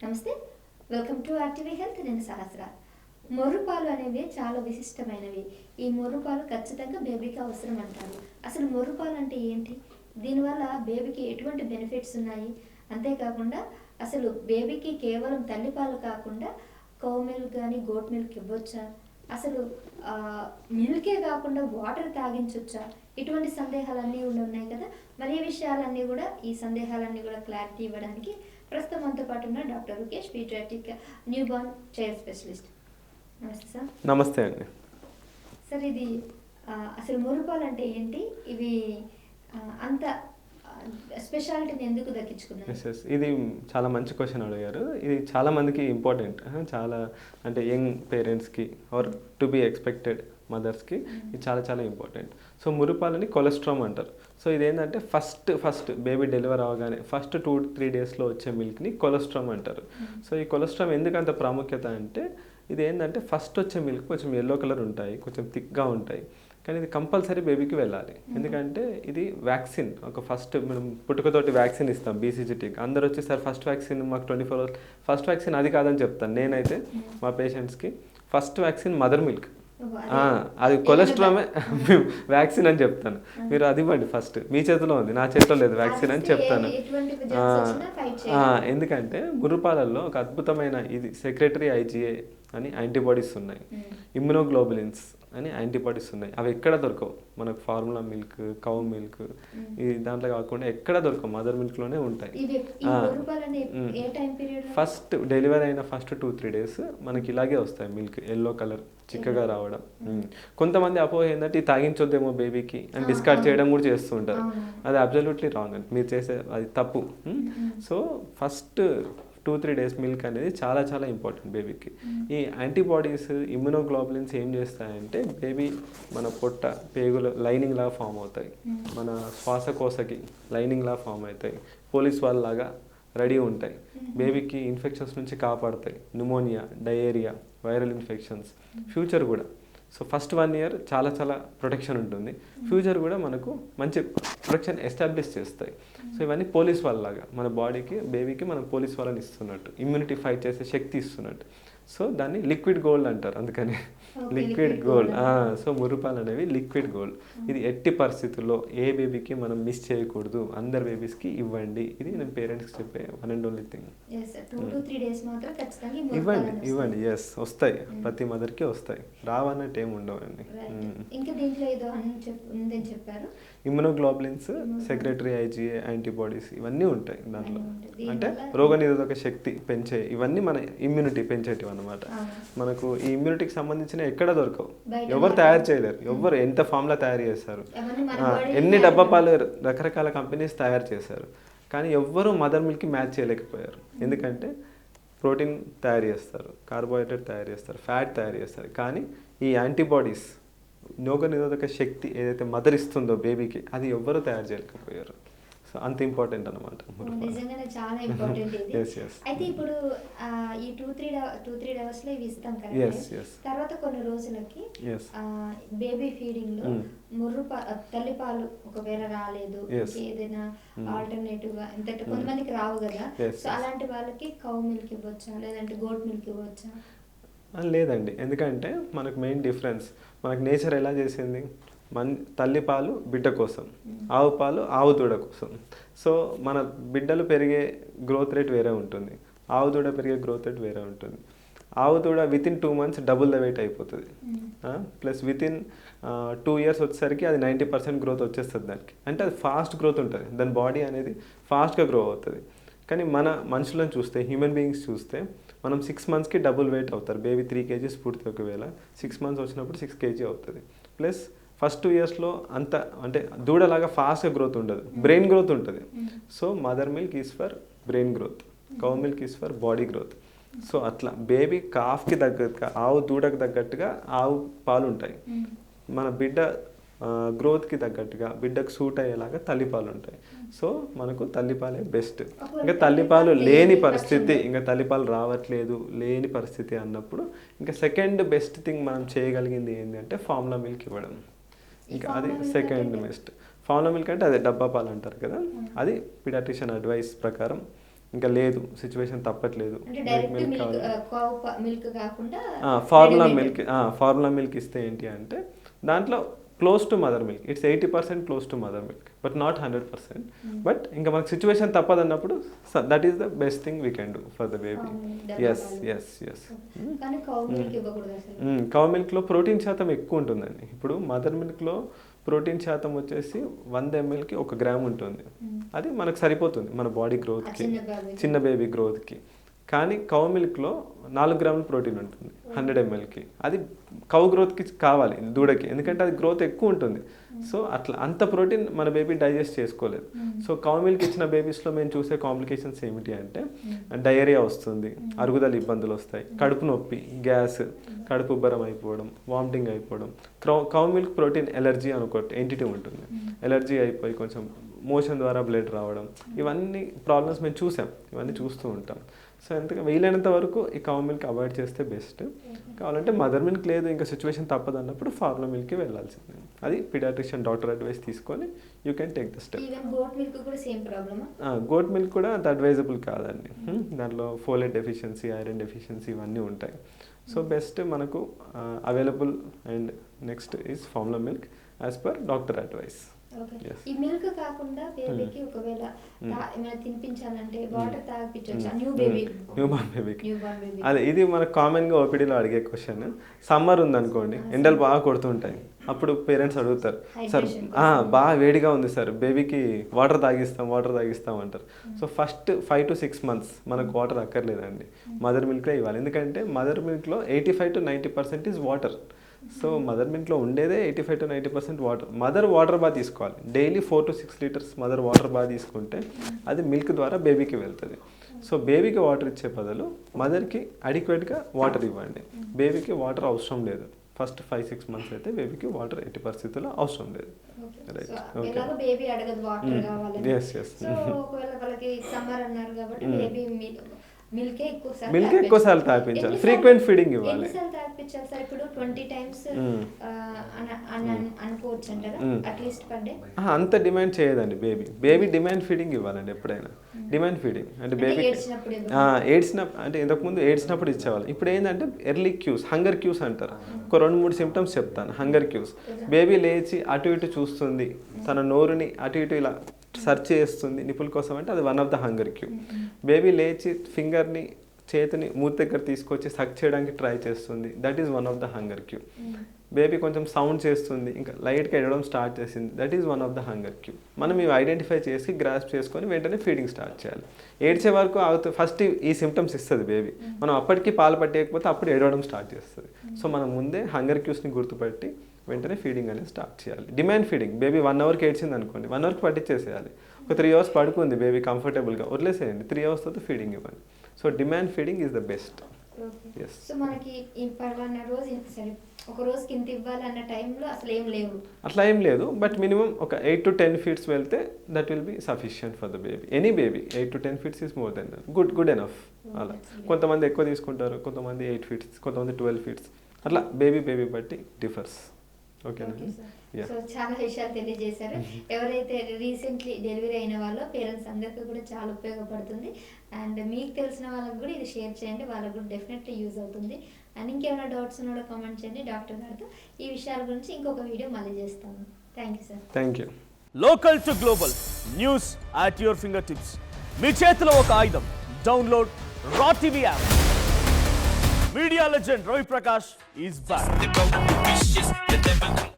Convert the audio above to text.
నమస్తే, welcome to RTV health. నేను సహస్ర. మొర్రుపాలు అనేవి చాలా విశిష్టమైనవి. ఈ మొర్రుపాలు ఖచ్చితంగా బేబీకి అవసరం అంటారు. అసలు మొర్రుపాలు అంటే ఏంటి? దీనివల్ల బేబీకి ఎటువంటి బెనిఫిట్స్ ఉన్నాయి? అంతేకాకుండా అసలు బేబీకి కేవలం తల్లిపాలు కాకుండా కౌ మిల్క్ కానీ గోట్ మిల్క్ ఇవ్వచ్చా? అసలు మిల్కే కాకుండా వాటర్ తాగించవచ్చా? ఇటువంటి సందేహాలన్నీ ఉన్నాయి కదా. మరి ఈ విషయాలన్నీ కూడా ఈ సందేహాలన్నీ కూడా క్లారిటీ ఇవ్వడానికి ప్రస్తుతం మనతో పాటు ఉన్న doctor Rukesh, paediatric newborn child specialist. నమస్తే సార్. నమస్తే అండి. సార్, ఇది అసలు మొర్రుపాలు అంటే ఏంటి? ఇవి అంత స్పెషాలిటీని ఎందుకు దక్కించుకున్నారు? ఇది చాలా మంచి క్వశ్చన్ అడిగారు. ఇది చాలా మందికి ఇంపార్టెంట్. చాలా అంటే యంగ్ పేరెంట్స్కి ఆర్ టు బీ ఎక్స్పెక్టెడ్ మదర్స్కి ఇది చాలా చాలా ఇంపార్టెంట్. సో మురుపాలని కొలెస్ట్రామ్ అంటారు. సో ఇదేంటంటే ఫస్ట్ బేబీ డెలివర్ అవ్వగానే ఫస్ట్ 2-3 డేస్లో వచ్చే మిల్క్ని కొలెస్ట్రామ్ అంటారు. సో ఈ కొలెస్ట్రామ్ ఎందుకు అంత ప్రాముఖ్యత అంటే ఇది ఏంటంటే ఫస్ట్ వచ్చే మిల్క్ కొంచెం ఎల్లో కలర్ ఉంటాయి, కొంచెం థిక్గా ఉంటాయి. కానీ ఇది కంపల్సరీ బేబీకి వెళ్ళాలి. ఎందుకంటే ఇది వ్యాక్సిన్. ఒక ఫస్ట్ మనం పుట్టుకతోటి వ్యాక్సిన్ ఇస్తాం, బీసీజీటీ. అందరు వచ్చి సార్ ఫస్ట్ వ్యాక్సిన్ మాకు 24 hours. ఫస్ట్ వ్యాక్సిన్ అది కాదని చెప్తాను నేనైతే మా పేషెంట్స్కి. First vaccine mother milk. అది కొలెస్ట్రామే వ్యాక్సిన్ అని చెప్తాను. మీరు అది ఇవ్వండి ఫస్ట్. మీ చేతిలో ఉంది, నా చేతిలో లేదు వ్యాక్సిన్ అని చెప్తాను. ఎందుకంటే ముర్రుపాలల్లో ఒక అద్భుతమైన ఇది సెక్రెటరీ ఐజీఏ అని యాంటీబాడీస్ ఉన్నాయి, ఇమ్యునోగ్లోబులిన్స్ అని యాంటీబాడీస్ ఉన్నాయి. అవి ఎక్కడ దొరకవు మనకు. ఫార్ములా మిల్క్, కౌ మిల్క్ ఈ దాంట్లో కాకుండా ఎక్కడ దొరకవు, మదర్ మిల్క్లోనే ఉంటాయి. ఫస్ట్ డెలివరీ అయిన ఫస్ట్ 2-3 days మనకి ఇలాగే వస్తాయి మిల్క్, ఎల్లో కలర్ చిక్కగా రావడం. కొంతమంది అపోహ ఏంటంటే ఇది తాగించొద్దేమో బేబీకి అని డిస్కార్డ్ చేయడం కూడా చేస్తూ ఉంటారు. అది అబ్సల్యూట్లీ రాంగ్ అండి, మీరు చేసే అది తప్పు. సో ఫస్ట్ 2-3 days మిల్క్ అనేది చాలా చాలా ఇంపార్టెంట్ బేబీకి. ఈ యాంటీబాడీస్, ఇమ్యునోగ్లోబులిన్స్ ఏం చేస్తాయంటే బేబీ మన పొట్ట పేగుల లైనింగ్ లాగా ఫామ్ అవుతాయి, మన శ్వాసకోశకి లైనింగ్ లాగా ఫామ్ అవుతాయి, పోలీస్ వాళ్ళలాగా రెడీ ఉంటాయి. బేబీకి ఇన్ఫెక్షన్స్ నుంచి కాపాడుతాయి, pneumonia, diarrhoea, viral infections, future కూడా. సో ఫస్ట్ 1 year చాలా చాలా ప్రొటెక్షన్ ఉంటుంది. ఫ్యూచర్ కూడా మనకు మంచి ప్రొటెక్షన్ ఎస్టాబ్లిష్ చేస్తాయి. సో ఇవన్నీ పోలీస్ వాళ్ళలాగా మన బాడీకి, బేబీకి మనం పోలీస్ వాళ్ళని ఇస్తున్నట్టు, ఇమ్యూనిటీ ఫైట్ చేసే శక్తి ఇస్తున్నట్టు. సో దాన్ని లిక్విడ్ గోల్డ్ అంటారు, అందుకని లిక్విడ్ గోల్డ్. సో ముర్రుపాలు అనేవి లిక్విడ్ గోల్డ్. ఇది ఎట్టి పరిస్థితుల్లో ఏ బేబీకి మనం మిస్ చేయకూడదు, అందరు బేబీస్కి ఇవ్వండి. ఇది నేను పేరెంట్స్కి చెప్పే వన్ అండ్ ఓన్లీ థింగ్. ఇవ్వండి. ఎస్, వస్తాయి, ప్రతి మదర్కి వస్తాయి, రావన్నట్టు ఏమి ఉండవండి. ఇమ్యునోగ్లోబులిన్స్, సెక్రెటరీ ఐజీఏ, యాంటీబాడీస్ ఇవన్నీ ఉంటాయి దాంట్లో. అంటే రోగనిరోధక శక్తి పెంచే, ఇవన్నీ మన ఇమ్యూనిటీ పెంచేటివి అన్నమాట. మనకు ఈ ఇమ్యూనిటీకి సంబంధించిన ఎక్కడ దొరకవు, ఎవరు తయారు చేయలేరు. ఎవరు ఎంత ఫామ్లా తయారు చేస్తారు, ఎన్ని డబ్బా పాలు రకరకాల కంపెనీస్ తయారు చేశారు, కానీ ఎవ్వరూ మదర్ మిల్క్కి మ్యాచ్ చేయలేకపోయారు. ఎందుకంటే ప్రోటీన్ తయారు చేస్తారు, కార్బోహైడ్రేట్ తయారు చేస్తారు, ఫ్యాట్ తయారు చేస్తారు, కానీ ఈ యాంటీబాడీస్, రోగనిరోధక శక్తి ఏదైతే మదర్ ఇస్తుందో బేబీకి, అది ఎవ్వరూ తయారు చేయలేకపోయారు. సో అంత ఇంపార్టెంట్ అనమాట. నిజంగానే చాలా ఇంపార్టెంట్ ఇది. అయితే ఇప్పుడు ఈ 2-3 hours లో ఇవి ఇస్తాం కదా, తర్వాత కొన్ని రోజులకి బేబీ ఫీడింగ్ లో తల్లిపాలు ఒకవేళ రాలేదు, ఏదైనా ఆల్టర్నేటివ్ గా ఎంత కొంతమందికి రావు కదా, సో అలాంటి వాళ్ళకి కౌ మిల్క్ ఇవ్వచ్చా లేదంటే గోట్ మిల్క్ ఇవ్వచ్చా? లేదండి, ఎందుకంటే మనకు మెయిన్ డిఫరెన్స్, మనకు నేచర్ ఎలా చేసింది, తల్లిపాలు బిడ్డ కోసం, ఆవు పాలు ఆవు దూడ కోసం. సో మన బిడ్డలు పెరిగే గ్రోత్ రేట్ వేరే ఉంటుంది, ఆవు దూడ పెరిగే గ్రోత్ రేట్ వేరే ఉంటుంది. ఆవు దూడ within 2 months double the weight అయిపోతుంది, ప్లస్ వితిన్ 2 years వచ్చేసరికి అది 90% గ్రోత్ వచ్చేస్తుంది దానికి. అంటే అది ఫాస్ట్ గ్రోత్ ఉంటుంది, దాని బాడీ అనేది ఫాస్ట్గా గ్రో అవుతుంది. కానీ మన మనుషులను చూస్తే, హ్యూమన్ బీయింగ్స్ చూస్తే, మనం 6 monthsకి డబుల్ వెయిట్ అవుతారు. బేబీ 3 kgs పూర్తి, ఒకవేళ 6 months వచ్చినప్పుడు 6 kg అవుతుంది. ప్లస్ ఫస్ట్ 2 yearsలో అంత అంటే దూడలాగా ఫాస్ట్గా గ్రోత్ ఉండదు, బ్రెయిన్ గ్రోత్ ఉంటుంది. So mother milk is for brain growth, cow milk is for body growth. So అట్లా బేబీ కాఫ్కి తగ్గట్టుగా, ఆవు దూడకు తగ్గట్టుగా ఆవు పాలు ఉంటాయి. మన బిడ్డ గ్రోత్కి తగ్గట్టుగా, బిడ్డకు సూట్ అయ్యేలాగా తల్లిపాలు ఉంటాయి. సో మనకు తల్లిపాలే బెస్ట్. ఇంకా తల్లిపాలు లేని పరిస్థితి, ఇంకా తల్లిపాలు రావట్లేదు లేని పరిస్థితి అన్నప్పుడు ఇంకా సెకండ్ బెస్ట్ థింగ్ మనం చేయగలిగింది ఏంటంటే ఫార్ములా మిల్క్ ఇవ్వడం. ఇంకా అది సెకండ్ బెస్ట్. ఫార్ములా మిల్క్ అంటే అదే డబ్బా పాలు అంటారు కదా, అది పీడియాట్రిషియన్ అడ్వైస్ ప్రకారం ఇంకా లేదు సిచ్యువేషన్ తప్పట్లేదు అంటే డైరెక్ట్ మిల్క్ మిల్క్ కావాలి, మిల్క్ కాకుండా ఫార్ములా మిల్క్ ఇస్తే ఏంటి అంటే దాంట్లో close to mother milk, it's 80% close to mother milk, but not 100%. But ఇంకా మనకు సిచ్యువేషన్ తప్పదన్నప్పుడు that is the best thing we can do for the baby. Yes కానీ కౌ మిల్క్ ఇవ్వకూడదు అసలు. కౌ మిల్క్లో ప్రోటీన్ శాతం ఎక్కువ ఉంటుందండి. ఇప్పుడు మదర్ మిల్క్లో ప్రోటీన్ శాతం వచ్చేసి 100 mlకి 1 గ్రామ్ ఉంటుంది. అది మనకు సరిపోతుంది మన బాడీ గ్రోత్కి, చిన్న బేబీ గ్రోత్కి. కానీ కౌ మిల్క్లో 4 గ్రాముల ప్రోటీన్ ఉంటుంది 100 mlకి. అది కౌ గ్రోత్కి కావాలి దూడకి, ఎందుకంటే అది గ్రోత్ ఎక్కువ ఉంటుంది. సో అట్లా అంత ప్రోటీన్ మన బేబీ డైజెస్ట్ చేసుకోలేదు. సో కౌ మిల్క్ ఇచ్చిన బేబీస్లో మేము చూసే కాంప్లికేషన్స్ ఏమిటి అంటే డయేరియా వస్తుంది, అరుగుదల ఇబ్బందులు వస్తాయి, కడుపు నొప్పి, గ్యాస్, కడుపు ఉబ్బరం అయిపోవడం, వామిటింగ్ అయిపోవడం. కౌ మిల్క్ ప్రోటీన్ ఎలర్జీ అనుకోటి ఎంటిటీ ఉంటుంది, ఎలర్జీ అయిపోయి కొంచెం మోషన్ ద్వారా బ్లడ్ రావడం, ఇవన్నీ ప్రాబ్లమ్స్ మేము చూసాం, ఇవన్నీ చూస్తూ ఉంటాం. సో ఎందుకంటే వీలైనంత వరకు ఈ కౌ మిల్క్ అవాయిడ్ చేస్తే బెస్ట్. కావాలంటే మదర్ మిల్క్ లేదు ఇంకా సిచ్యువేషన్ తప్పదు అన్నప్పుడు ఫార్ములా మిల్క్కి వెళ్ళాల్సిందే. అది పీడియాట్రిషియన్ డాక్టర్ అడ్వైస్ తీసుకొని you can take the step. Even goat milk కూడా సేమ్ ప్రాబ్లమా? గోట్ మిల్క్ కూడా అంత అడ్వైజబుల్ కాదండి. దాంట్లో ఫోలేట్ డెఫిషియన్సీ, ఐరన్ డెఫిషియన్సీ ఇవన్నీ ఉంటాయి. సో బెస్ట్ మనకు available and next is formula milk as per doctor advice. ఈ మిల్క్ కాకుండా బేబీకి ఒకవేళ ఏమైనా తినిపించాలంటే వాటర్ తాగిపించొచ్చా న్యూ బార్న్ బేబీకి? అదే ఇది మనకు కామన్గా ఓపీడీలో అడిగే క్వశ్చన్. సమ్మర్ ఉందనుకోండి, ఎండలు బాగా కొడుతుంటాయి, అప్పుడు పేరెంట్స్ అడుగుతారు, సార్ బాగా వేడిగా ఉంది సార్, బేబీకి వాటర్ తాగిస్తాం అంటారు. సో ఫస్ట్ 5 to 6 months మనకు వాటర్ అక్కర్లేదండి, మదర్ మిల్క్లో ఇవ్వాలి. ఎందుకంటే మదర్ మిల్క్లో 85 to 90% is water. So mother మిల్క్లో ఉండేదే 85 to 90% వాటర్. మదర్ వాటర్ బాగా తీసుకోవాలి, daily 4 to 6 liters mother water బాగా తీసుకుంటే అది మిల్క్ ద్వారా బేబీకి వెళ్తుంది. సో బేబీకి వాటర్ ఇచ్చే బదులు మదర్కి అడిక్వేట్గా వాటర్ ఇవ్వండి. బేబీకి వాటర్ అవసరం లేదు ఫస్ట్ 5-6 months అయితే, బేబీకి వాటర్ ఎట్టి పరిస్థితుల్లో అవసరం లేదు. మిల్క్ ఎక్కువ సార్లు తాపించాలి, ఫ్రీక్వెంట్ ఫీడింగ్ ఇవ్వాలి. అంత డిమాండ్ చేయదండి బేబీ డిమాండ్ ఫీడింగ్ ఇవ్వాలండి ఎప్పుడైనా. డిమాండ్ ఫీడింగ్ అంటే బేబీ ఏడ్చినప్పుడు, అంటే ఇంతకుముందు ఏడ్చినప్పుడు ఇచ్చేవాళ్ళు. ఇప్పుడు ఏంటంటే ఎర్లీ క్యూస్, హంగర్ క్యూస్ అంటారు. ఒక 2-3 సిమ్టమ్స్ చెప్తాను. హంగర్ క్యూస్, బేబీ లేచి అటు ఇటు చూస్తుంది, తన నోరుని అటు ఇటు ఇలా సర్చ్ చేస్తుంది నిపుల్ కోసం, అంటే అది one of the hunger cue. Baby లేచి ఫింగర్ని, చేతిని మూతి దగ్గర తీసుకొచ్చి సక్ చేయడానికి ట్రై చేస్తుంది, that is one of the hunger cue. Baby కొంచెం సౌండ్ చేస్తుంది, ఇంకా లైట్గా ఎడవడం స్టార్ట్ చేసింది, that is one of the hunger cue. మనం ఇవి ఐడెంటిఫై చేసి గ్రాస్ప్ చేసుకొని వెంటనే ఫీడింగ్ స్టార్ట్ చేయాలి. ఏడ్చే వరకు ఆగుతుంది, ఫస్ట్ ఈ సిమ్టమ్స్ ఇస్తుంది బేబీ, మనం అప్పటికి పాలు పట్టేయకపోతే అప్పుడు ఏడవడం స్టార్ట్ చేస్తుంది. సో మనం ముందే హంగర్ క్యూస్ని గుర్తుపట్టి వెంటనే ఫీడింగ్ అనేది స్టార్ట్ చేయాలి. డిమాండ్ ఫీడింగ్, బేబీ 1 hourకి ఏడ్చింది అనుకోండి, 1 hourకి పట్టించేసేయాలి. ఒక 3 hours పడుకుంది బేబీ కంఫర్టబుల్గా, వదిలేసేయండి, 3 hours తర్వాత ఫీడింగ్ ఇవ్వండి. So demand feeding is the best. So మనకి ఒక రోజుకి ఇంత ఇవ్వాలి అన్న టైంలో అసలు ఏం లేవు, అట్లా ఏం లేదు. బట్ మినిమం ఒక 8 to 10 feet వెళ్తే that will be sufficient for the baby. Any baby 8 to 10 feet is more than good enough. అలా కొంతమంది ఎక్కువ తీసుకుంటారు, కొంతమంది 8 feet, కొంతమంది 12 feet, అట్లా బేబీ బట్టి డిఫర్స్. ఓకేనండి. సో చాలా విషయాలు తెలియజేశారు. ఎవరైతే రీసెంట్లీ డెలివరీ అయిన వాళ్ళో పేరెంట్స్ అందరికీ కూడా చాలా ఉపయోగపడుతుంది. అండ్ మీకు తెలిసిన వాళ్ళకి కూడా ఇది షేర్ చేయండి, వాళ్ళకి కూడా డెఫినెట్లీ యూజ్ అవుతుంది. అండ్ ఇంకేమైనా డౌట్స్ ఉన్నా కామెంట్ చేయండి డాక్టర్ గారితో. ఈ విషయాల గురించి ఇంకొక వీడియో మళ్ళీ చేస్తాము. Thank you sir. Thank you. Local to global news at your fingertips. మీ చేతిలో ఒక ఆయుధం. Download R TV app. Media legend Ravi Prakash is back.